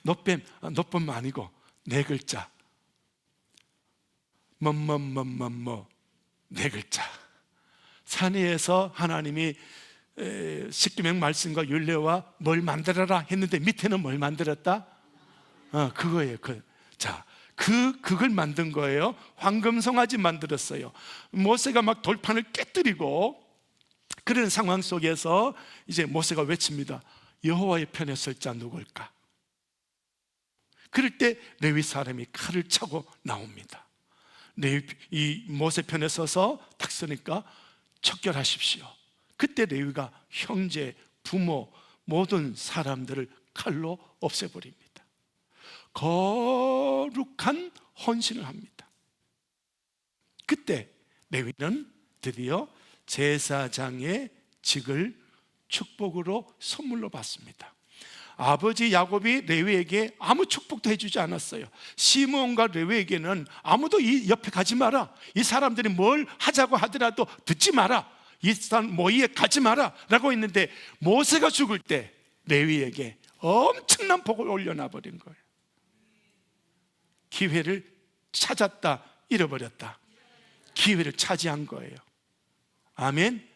노뱀 아니고 네 글자. 네 글자. 산 위에서 하나님이 십계명 말씀과 율례와 뭘 만들어라 했는데 밑에는 뭘 만들었다? 그거예요. 그걸 만든 거예요. 황금송아지 만들었어요. 모세가 막 돌판을 깨뜨리고 그런 상황 속에서 이제 모세가 외칩니다. 여호와의 편에 설 자 누굴까? 그럴 때 레위 사람이 칼을 차고 나옵니다. 이 모세 편에 서서 딱 서니까 척결하십시오. 그때 레위가 형제, 부모, 모든 사람들을 칼로 없애버립니다. 거룩한 헌신을 합니다. 그때 레위는 드디어 제사장의 직을 축복으로 선물로 받습니다. 아버지 야곱이 레위에게 아무 축복도 해주지 않았어요. 시므온과 레위에게는 아무도 이 옆에 가지 마라, 이 사람들이 뭘 하자고 하더라도 듣지 마라, 이 사람 모의에 가지 마라 라고 했는데, 모세가 죽을 때 레위에게 엄청난 복을 올려놔 버린 거예요. 기회를 찾았다, 잃어버렸다. 기회를 차지한 거예요. 아멘.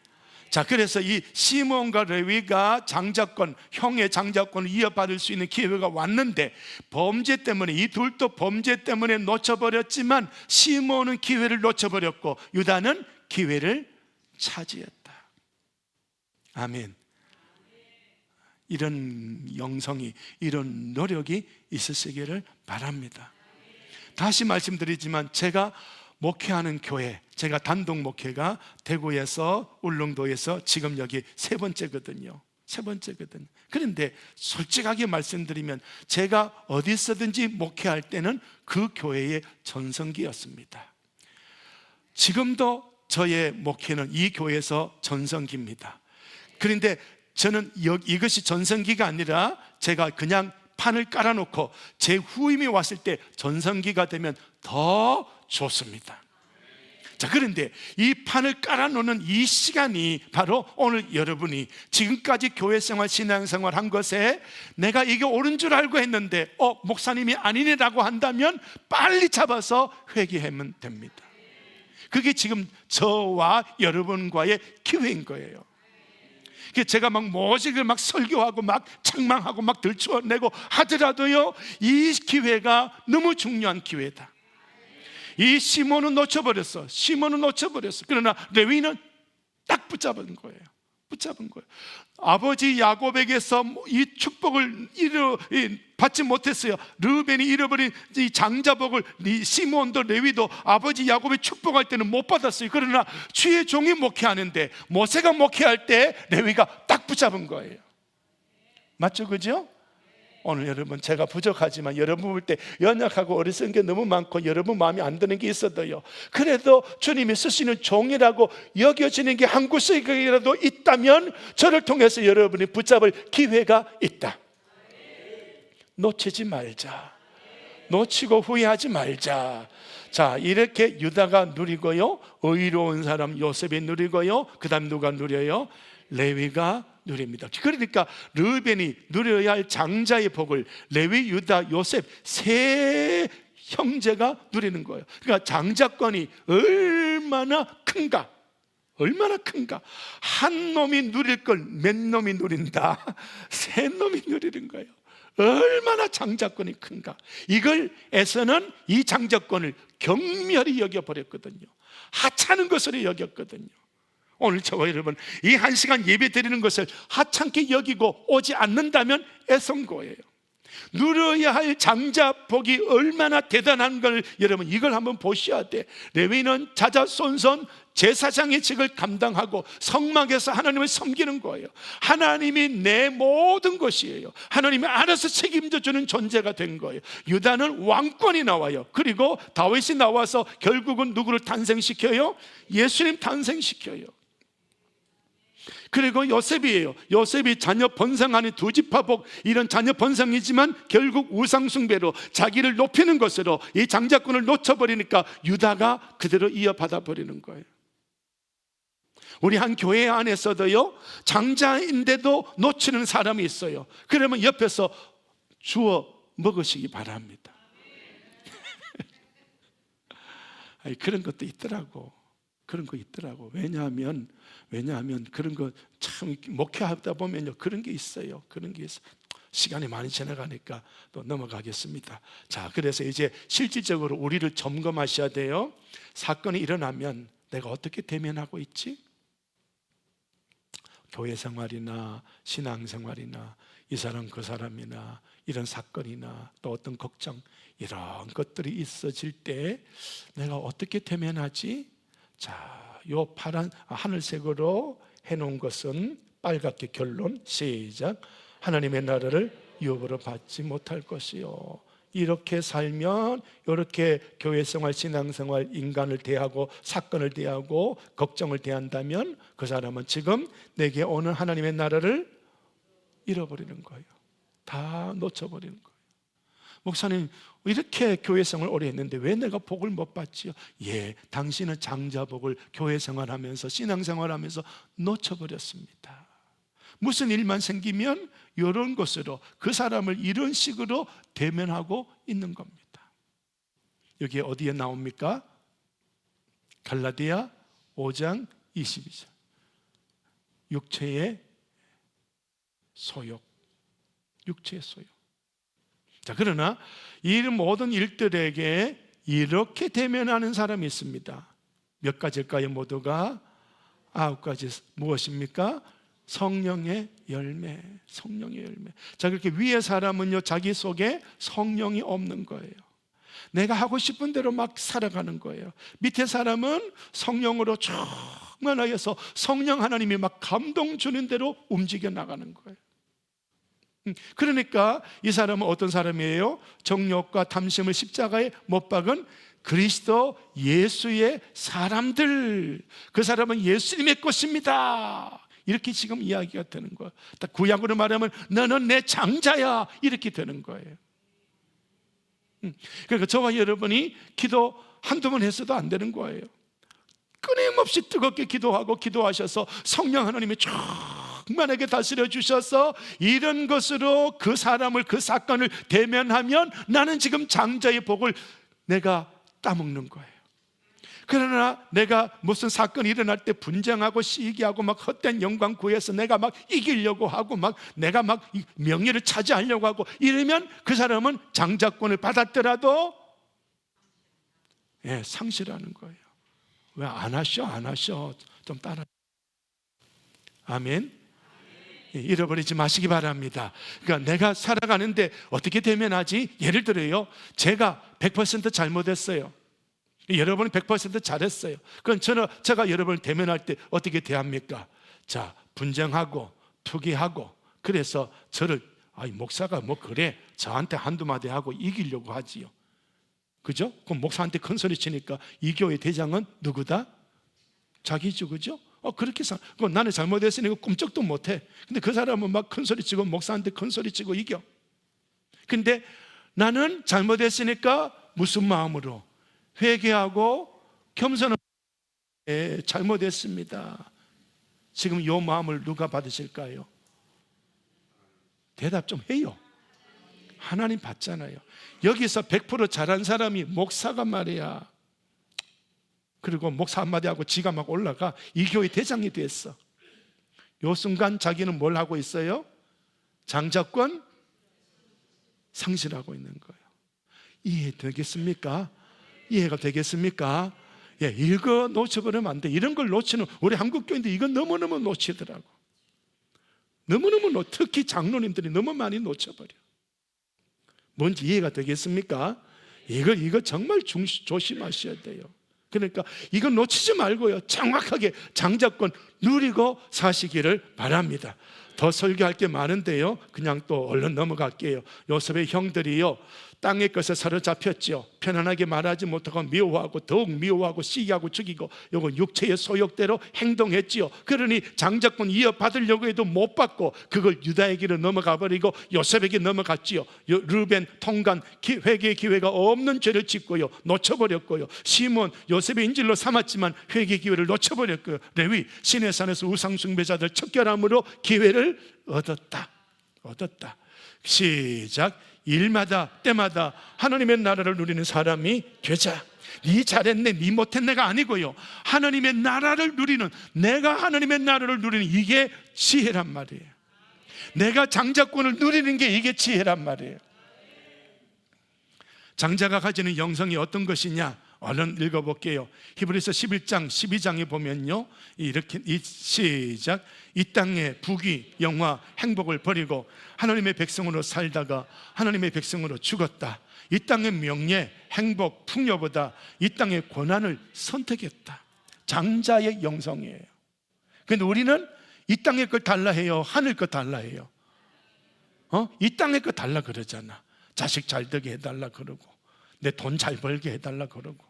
자, 그래서 이 시몬과 레위가 장자권, 형의 장자권을 이어받을 수 있는 기회가 왔는데, 범죄 때문에, 이 둘도 범죄 때문에 놓쳐버렸지만 시몬은 기회를 놓쳐버렸고 유다는 기회를 차지했다. 아멘. 이런 영성이, 이런 노력이 있으시기를 바랍니다. 다시 말씀드리지만 제가 목회하는 교회, 제가 단독 목회가 대구에서 울릉도에서 지금 여기 세 번째거든요. 그런데 솔직하게 말씀드리면 제가 어디서든지 목회할 때는 그 교회의 전성기였습니다. 지금도 저의 목회는 이 교회에서 전성기입니다. 그런데 저는 이것이 전성기가 아니라 제가 그냥 판을 깔아놓고 제 후임이 왔을 때 전성기가 되면 더 좋습니다. 자, 그런데 이 판을 깔아놓는 이 시간이 바로 오늘 여러분이 지금까지 교회 생활, 신앙 생활 한 것에 내가 이게 옳은 줄 알고 했는데 목사님이 아니네라고 한다면 빨리 잡아서 회개하면 됩니다. 그게 지금 저와 여러분과의 기회인 거예요. 제가 막 모직을 막 설교하고 막 책망하고 막 들춰내고 하더라도요, 이 기회가 너무 중요한 기회다. 이 시몬은 놓쳐버렸어. 그러나 레위는 딱 붙잡은 거예요. 아버지 야곱에게서 이 축복을 받지 못했어요. 르벤이 잃어버린 이 장자복을 시몬도 레위도 아버지 야곱이 축복할 때는 못 받았어요. 그러나 주의 종이 목회하는데, 모세가 목회할 때 레위가 딱 붙잡은 거예요. 맞죠? 그죠? 오늘 여러분, 제가 부족하지만 여러분 볼 때 연약하고 어리석은 게 너무 많고 여러분 마음에 안 드는 게 있어도요, 그래도 주님이 쓰시는 종이라고 여겨지는 게 한 구석이라도 있다면 저를 통해서 여러분이 붙잡을 기회가 있다. 놓치지 말자. 놓치고 후회하지 말자. 자, 이렇게 유다가 누리고요, 의로운 사람 요셉이 누리고요, 그 다음 누가 누려요? 레위가 누립니다. 그러니까 르벤이 누려야 할 장자의 복을 레위, 유다, 요셉 세 형제가 누리는 거예요. 그러니까 장자권이 얼마나 큰가? 한 놈이 누릴 걸 몇 놈이 누린다? 세 놈이 누리는 거예요. 얼마나 장자권이 큰가? 이걸 에서는 이 장자권을 경멸히 여겨버렸거든요. 하찮은 것으로 여겼거든요. 오늘 저와 여러분, 이 한 시간 예배 드리는 것을 하찮게 여기고 오지 않는다면 애송거예요. 누려야 할 장자복이 얼마나 대단한 걸 여러분, 이걸 한번 보셔야 돼. 레위는 자자손손 제사장의 직을 감당하고 성막에서 하나님을 섬기는 거예요. 하나님이 내 모든 것이에요. 하나님이 알아서 책임져 주는 존재가 된 거예요. 유다는 왕권이 나와요. 그리고 다윗이 나와서 결국은 누구를 탄생시켜요? 예수님 탄생시켜요. 그리고 요셉이에요. 요셉이 자녀 번성하는 두 지파복, 이런 자녀 번성이지만 결국 우상숭배로 자기를 높이는 것으로 이 장자권을 놓쳐버리니까 유다가 그대로 이어받아 버리는 거예요. 우리 한 교회 안에서도요, 장자인데도 놓치는 사람이 있어요. 그러면 옆에서 주워 먹으시기 바랍니다. 아니, 그런 것도 있더라고. 왜냐하면 그런 거 참 목회하다 보면요, 그런 게 있어요. 시간이 많이 지나가니까 또 넘어가겠습니다. 자, 그래서 이제 실질적으로 우리를 점검하셔야 돼요. 사건이 일어나면 내가 어떻게 대면하고 있지? 교회 생활이나 신앙 생활이나 이 사람 그 사람이나 이런 사건이나 또 어떤 걱정, 이런 것들이 있어질 때 내가 어떻게 대면하지? 자, 요 파란 하늘색으로 해놓은 것은 빨갛게 결론, 시작. 하나님의 나라를 유업으로 받지 못할 것이요. 이렇게 살면, 이렇게 교회생활, 신앙생활, 인간을 대하고 사건을 대하고 걱정을 대한다면 그 사람은 지금 내게 오는 하나님의 나라를 잃어버리는 거예요. 다 놓쳐버리는 거예요. 목사님, 이렇게 교회생활을 오래 했는데 왜 내가 복을 못 받지요? 예, 당신은 장자복을 교회생활하면서 신앙생활하면서 놓쳐버렸습니다. 무슨 일만 생기면 이런 것으로 그 사람을 이런 식으로 대면하고 있는 겁니다. 여기 어디에 나옵니까? 갈라디아 5장 22절. 육체의 소욕. 자, 그러나 이 모든 일들에게 이렇게 대면하는 사람이 있습니다. 몇 가지일까요? 모두가 9가지. 무엇입니까? 성령의 열매. 자, 그렇게 위의 사람은요, 자기 속에 성령이 없는 거예요. 내가 하고 싶은 대로 막 살아가는 거예요. 밑에 사람은 성령으로 충만하여서 성령 하나님이 막 감동 주는 대로 움직여 나가는 거예요. 그러니까 이 사람은 어떤 사람이에요? 정욕과 탐심을 십자가에 못 박은 그리스도 예수의 사람들. 그 사람은 예수님의 것입니다. 이렇게 지금 이야기가 되는 거예요. 구약으로 말하면 너는 내 장자야, 이렇게 되는 거예요. 그러니까 저와 여러분이 기도 한두 번 했어도 안 되는 거예요. 끊임없이 뜨겁게 기도하고 기도하셔서 성령 하나님이 충만하게 다스려 주셔서 이런 것으로 그 사람을, 그 사건을 대면하면 나는 지금 장자의 복을 내가 따먹는 거예요. 그러나 내가 무슨 사건이 일어날 때 분쟁하고 시기하고 막 헛된 영광 구해서 내가 막 이기려고 하고 막 내가 막 명예를 차지하려고 하고 이러면 그 사람은 장자권을 받았더라도 상실하는 거예요. 왜 안 하셔? 안 하셔? 좀 따라. 아멘. 잃어버리지 마시기 바랍니다. 그러니까 내가 살아가는데 어떻게 대면하지? 예를 들어요, 제가 100% 잘못했어요. 여러분은 100% 잘했어요. 그럼 제가 여러분을 대면할 때 어떻게 대합니까? 자, 분쟁하고 투기하고 그래서 저를 목사가 뭐 그래 저한테 한두 마디 하고 이기려고 하지요. 그죠? 그럼 목사한테 큰 소리 치니까 이 교회 대장은 누구다? 자기죠. 그죠? 그렇게 그럼 나는 잘못했으니까 꿈쩍도 못해. 근데 그 사람은 막 큰 소리 치고 목사한테 큰 소리 치고 이겨. 근데 나는 잘못했으니까 무슨 마음으로? 회개하고 겸손하게 잘못했습니다. 지금 이 마음을 누가 받으실까요? 대답 좀 해요. 하나님 받잖아요. 여기서 100% 잘한 사람이 목사가 말이야. 그리고 목사 한마디 하고 지가 막 올라가 이 교회 대장이 됐어. 요 순간 자기는 뭘 하고 있어요? 장자권 상실하고 있는 거예요. 이해되겠습니까? 이해가 되겠습니까? 이거 놓쳐버리면 안 돼. 이런 걸 놓치는 우리 한국 교인들 이건 너무너무 놓치더라고. 너무너무 특히 장로님들이 너무 많이 놓쳐버려. 뭔지 이해가 되겠습니까? 이거 정말 조심하셔야 돼요. 그러니까 이거 놓치지 말고요, 정확하게 장자권 누리고 사시기를 바랍니다. 더 설교할 게 많은데요, 그냥 또 얼른 넘어갈게요. 요셉의 형들이요 땅의 것에 사로잡혔죠. 편안하게 말하지 못하고 미워하고 더욱 미워하고 시기하고 죽이고 요거 육체의 소욕대로 행동했지요. 그러니 장자권 이어받으려고 해도 못 받고 그걸 유다에게로 넘어가 버리고 요셉에게 넘어갔지요. 르벤 통간 회개의 기회가 없는 죄를 짓고요 놓쳐버렸고요. 시몬 요셉의 인질로 삼았지만 회개의 기회를 놓쳐버렸고요. 레위 시내산에서 우상숭배자들 척결함으로 기회를 얻었다. 시작. 일마다 때마다 하나님의 나라를 누리는 사람이 되자. 네 잘했네, 네 못했네가 아니고요, 하나님의 나라를 누리는, 내가 하나님의 나라를 누리는 이게 지혜란 말이에요. 내가 장자권을 누리는 게 이게 지혜란 말이에요. 장자가 가지는 영성이 어떤 것이냐, 얼른 읽어볼게요. 히브리서 11장 12장에 보면요 이렇게 시작. 이 땅의 부귀 영화 행복을 버리고 하나님의 백성으로 살다가 하나님의 백성으로 죽었다. 이 땅의 명예 행복 풍요보다 이 땅의 고난을 선택했다. 장자의 영성이에요. 그런데 우리는 이 땅의 걸 달라 해요, 하늘 거 달라 해요? 이 땅의 거 달라 그러잖아. 자식 잘 되게 해달라 그러고 내 돈 잘 벌게 해달라 그러고.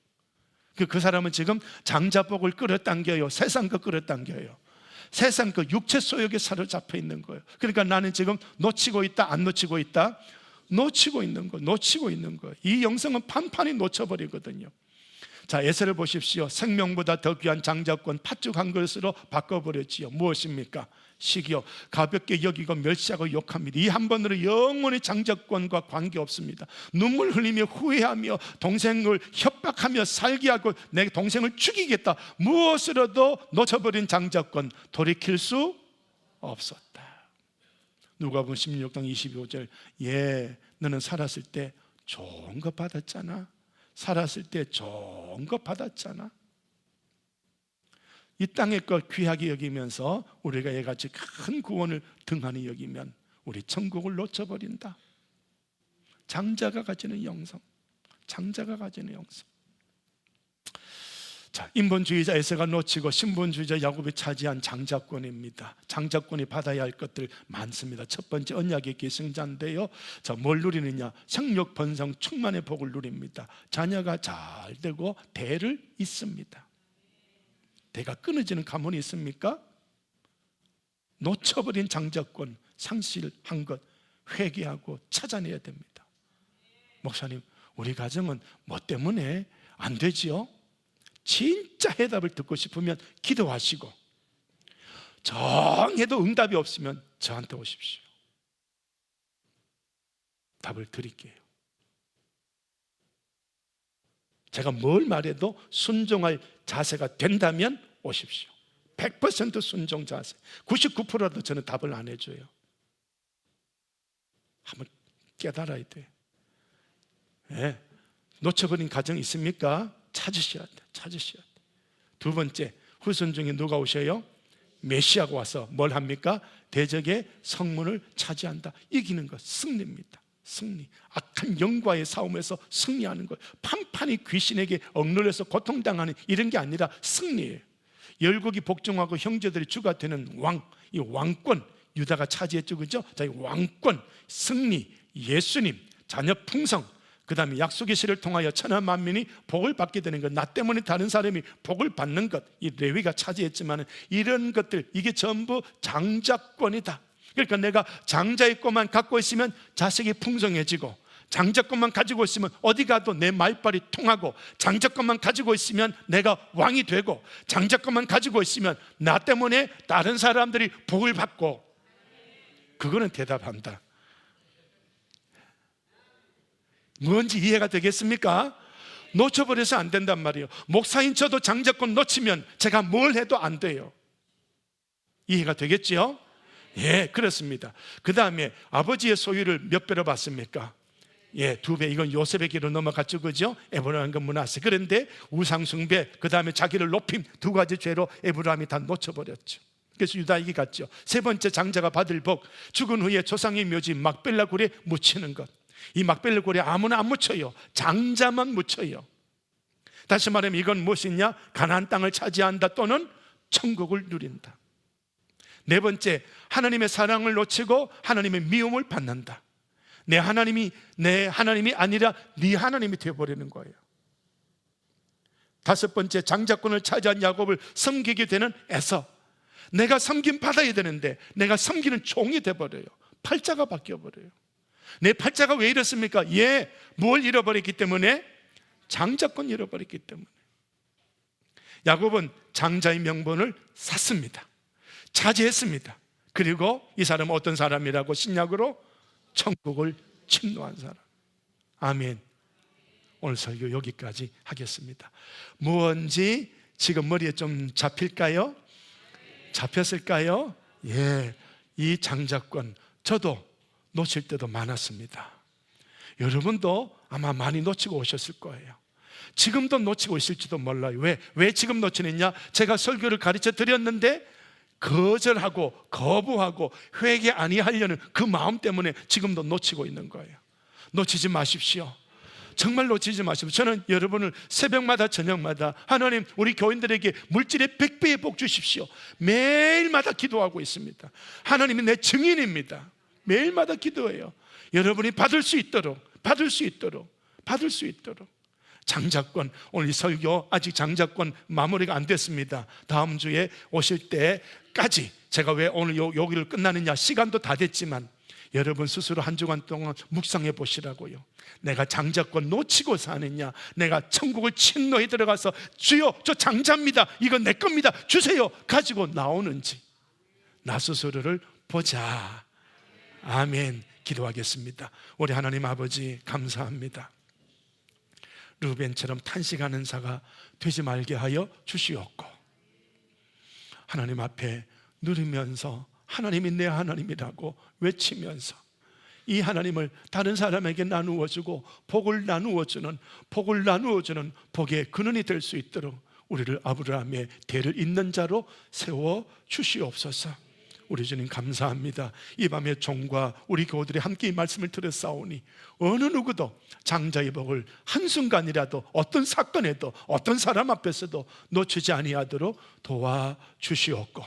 그 사람은 지금 장자복을 끌어당겨요, 세상 거 끌어당겨요. 세상 그 육체 소욕에 사로잡혀 있는 거예요. 그러니까 나는 지금 놓치고 있다, 안 놓치고 있다? 놓치고 있는 거예요. 이 영성은 판판히 놓쳐버리거든요. 자, 에서를 보십시오. 생명보다 더 귀한 장자권 팥죽한 것으로 바꿔버렸지요. 무엇입니까? 시기요, 가볍게 여기고 멸시하고 욕합니다. 이 한 번으로 영원히 장자권과 관계없습니다. 눈물 흘리며 후회하며 동생을 협박하며 살게 하고 내 동생을 죽이겠다, 무엇으로도 놓쳐버린 장자권 돌이킬 수 없었다. 누가복음 16장 25절. 너는 살았을 때 좋은 거 받았잖아. 이 땅의 것 귀하게 여기면서 우리가 이같이 큰 구원을 등한히 여기면 우리 천국을 놓쳐버린다. 장자가 가지는 영성. 자, 인본주의자 에서가 놓치고 신본주의자 야곱이 차지한 장자권입니다. 장자권이 받아야 할 것들 많습니다. 첫 번째 언약의 계승자인데요. 자, 뭘 누리느냐? 생육 번성 충만의 복을 누립니다. 자녀가 잘 되고 대를 잇습니다. 대가 끊어지는 가문이 있습니까? 놓쳐버린 장자권, 상실한 것 회개하고 찾아내야 됩니다. 목사님, 우리 가정은 뭐 때문에 안 되지요? 진짜 해답을 듣고 싶으면 기도하시고, 정해도 응답이 없으면 저한테 오십시오. 답을 드릴게요. 제가 뭘 말해도 순종할 자세가 된다면 오십시오. 100% 순종 자세. 99%라도 저는 답을 안 해줘요. 한번 깨달아야 돼요. 네. 놓쳐버린 가정 있습니까? 찾으셔야 돼. 찾으셔야 돼. 두 번째, 후손 중에 누가 오셔요? 메시아가 와서 뭘 합니까? 대적의 성문을 차지한다. 이기는 것, 승리입니다. 승리. 악한 영과의 싸움에서 승리하는 것. 판판히 귀신에게 억눌려서 고통당하는 이런 게 아니라 승리예요. 열국이 복종하고 형제들이 주가 되는 왕, 이 왕권 유다가 차지했죠, 그죠? 자, 이 왕권, 승리, 예수님, 자녀 풍성, 그 다음에 약속의 시를 통하여 천하 만민이 복을 받게 되는 것, 나 때문에 다른 사람이 복을 받는 것, 이 레위가 차지했지만 이런 것들, 이게 전부 장자권이다. 그러니까 내가 장자의 것만 갖고 있으면 자식이 풍성해지고, 장자권만 가지고 있으면 어디 가도 내 말빨이 통하고, 장자권만 가지고 있으면 내가 왕이 되고, 장자권만 가지고 있으면 나 때문에 다른 사람들이 복을 받고. 그거는 대답한다. 뭔지 이해가 되겠습니까? 놓쳐버려서 안 된단 말이에요. 목사인 저도 장자권 놓치면 제가 뭘 해도 안 돼요. 이해가 되겠지요? 예, 그렇습니다. 그 다음에 아버지의 소유를 몇 배로 받습니까? 예, 2배. 이건 요셉에게로 넘어갔죠, 그죠? 에브라임과 므낫세. 그런데 우상숭배, 그 다음에 자기를 높임, 두 가지 죄로 에브라임이 다 놓쳐버렸죠. 그래서 유다에게 갔죠. 세 번째, 장자가 받을 복, 죽은 후에 조상의 묘지 막벨라 굴에 묻히는 것. 이 막벨라 굴에 아무나 안 묻혀요. 장자만 묻혀요. 다시 말하면 이건 무엇이냐? 가나안 땅을 차지한다 또는 천국을 누린다. 네 번째, 하나님의 사랑을 놓치고 하나님의 미움을 받는다. 내 하나님이 아니라 네 하나님이 되어버리는 거예요. 다섯 번째, 장자권을 차지한 야곱을 섬기게 되는 에서, 내가 섬김 받아야 되는데 내가 섬기는 종이 되어버려요. 팔자가 바뀌어버려요. 내 팔자가 왜 이렇습니까? 예, 뭘 잃어버렸기 때문에? 장자권 잃어버렸기 때문에. 야곱은 장자의 명분을 샀습니다. 차지했습니다. 그리고 이 사람은 어떤 사람이라고? 신약으로 천국을 침노한 사람. 아멘. 오늘 설교 여기까지 하겠습니다. 뭔지 지금 머리에 좀 잡힐까요? 잡혔을까요? 예, 이 장자권 저도 놓칠 때도 많았습니다. 여러분도 아마 많이 놓치고 오셨을 거예요. 지금도 놓치고 있을지도 몰라요. 왜 지금 놓치느냐? 제가 설교를 가르쳐 드렸는데 거절하고 거부하고 회개 아니하려는 그 마음 때문에 지금도 놓치고 있는 거예요. 놓치지 마십시오. 정말 놓치지 마십시오. 저는 여러분을 새벽마다 저녁마다 하나님 우리 교인들에게 물질의 100배의 복 주십시오, 매일마다 기도하고 있습니다. 하나님이 내 증인입니다. 매일마다 기도해요. 여러분이 받을 수 있도록 장자권, 오늘 이 설교 아직 장자권 마무리가 안 됐습니다. 다음 주에 오실 때까지 제가 왜 오늘 여기를 끝나느냐, 시간도 다 됐지만 여러분 스스로 한 주간 동안 묵상해 보시라고요. 내가 장자권 놓치고 사느냐, 내가 천국을 침노에 들어가서 주여 저 장자입니다, 이건 내 겁니다, 주세요 가지고 나오는지 나 스스로를 보자. 아멘. 기도하겠습니다. 우리 하나님 아버지 감사합니다. 르벤처럼 탄식하는 자가 되지 말게 하여 주시옵고, 하나님 앞에 누리면서 하나님이 내 하나님이라고 외치면서 이 하나님을 다른 사람에게 나누어주고 복을 나누어주는 복의 근원이 될 수 있도록 우리를 아브라함의 대를 잇는 자로 세워 주시옵소서. 우리 주님 감사합니다. 이 밤에 종과 우리 교우들이 함께 이 말씀을 들었사오니 어느 누구도 장자의 복을 한순간이라도 어떤 사건에도 어떤 사람 앞에서도 놓치지 아니하도록 도와주시옵고,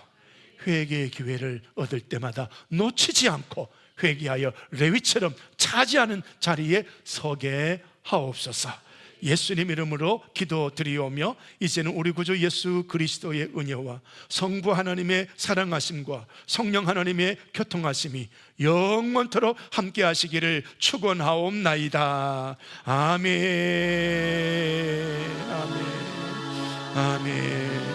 회개의 기회를 얻을 때마다 놓치지 않고 회개하여 레위처럼 차지하는 자리에 서게 하옵소서. 예수님 이름으로 기도드리오며 이제는 우리 구주 예수 그리스도의 은혜와 성부 하나님의 사랑하심과 성령 하나님의 교통하심이 영원토록 함께 하시기를 축원하옵나이다. 아멘. 아멘. 아멘.